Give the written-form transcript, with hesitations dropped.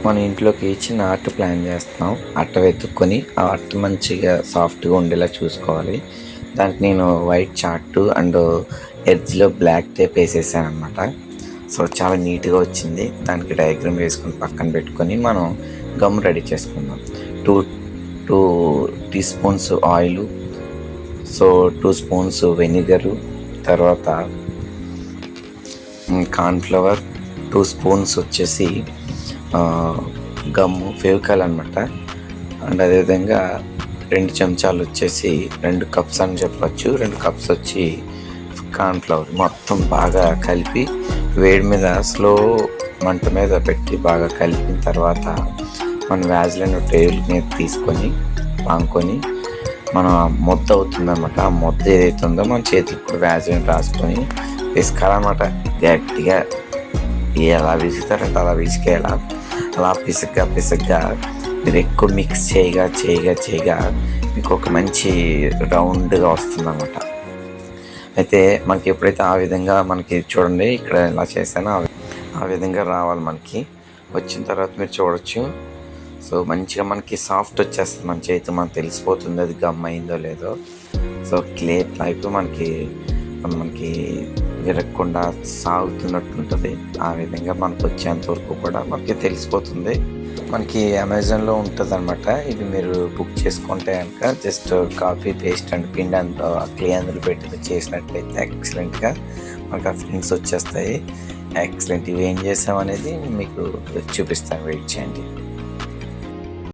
మన ఇంట్లోకి చిన్న అట్ట ప్లాన్ చేస్తున్నాం. అట్ట వెతుక్కొని ఆ అట్ట మంచిగా సాఫ్ట్గా ఉండేలా చూసుకోవాలి. దానికి నేను వైట్ చార్టు అండ్ ఎడ్జ్లో బ్లాక్ టేప్ వేసేసాను అనమాట. సో చాలా నీట్గా వచ్చింది. దానికి డయాగ్రామ్ వేసుకొని పక్కన పెట్టుకొని మనం గమ్ రెడీ చేసుకుందాం. Two two teaspoons oil, so 2 spoons vinegar, తర్వాత కార్న్ఫ్లవర్, 2 స్పూన్స్ వచ్చేసి గమ్ము ఫెవికాల్ అనమాట. అండ్ అదేవిధంగా 2 చెంచాలు వచ్చేసి 2 కప్స్ అని చెప్పచ్చు. 2 కప్స్ వచ్చి కార్న్ఫ్లవర్. మొత్తం బాగా కలిపి వేడి మీద స్లో మంట మీద పెట్టి బాగా కలిపిన తర్వాత మనం వ్యాజ్లైన్ టేబుల్ మీద తీసుకొని పాముకొని మనం ముద్ద అవుతుందన్నమాట. ఆ ముద్ద ఏదైతే ఉందో మన చేతికి ఇప్పుడు వ్యాజ్లైన్ రాసుకొని పిసకాలన్నమాట. గట్టిగా ఎలా విసుకుతారంటే అలా విసికేయాల. అలా పిసగ్గా మీరు ఎక్కువ మిక్స్ చేయగా మీకు ఒక మంచి రౌండ్గా వస్తుందన్నమాట. అయితే మనకి ఎప్పుడైతే ఆ విధంగా మనకి చూడండి ఇక్కడ ఎలా చేశానో ఆ విధంగా రావాలి. మనకి వచ్చిన తర్వాత మీరు చూడొచ్చు. సో మంచిగా మనకి సాఫ్ట్ వచ్చేస్తుంది. మన చేతి మనకు తెలిసిపోతుంది అది గమ్ అయిందో లేదో. సో క్లే టైప్ మనకి విరగకుండా సాగుతున్నట్టు ఉంటుంది. ఆ విధంగా మనకు వచ్చేంత వరకు కూడా మనకి తెలిసిపోతుంది. మనకి అమెజాన్లో ఉంటుంది అనమాట. ఇది మీరు బుక్ చేసుకుంటే కనుక జస్ట్ కాపీ పేస్ట్ అండ్ పిండి క్లే అందులో పెట్టి చేసినట్లయితే ఎక్సలెంట్గా మనకు ఆ ఫిలింగ్స్ వచ్చేస్తాయి. ఎక్సలెంట్. ఇవి ఏం చేసామనేది మీకు చూపిస్తాను, వెయిట్ చేయండి.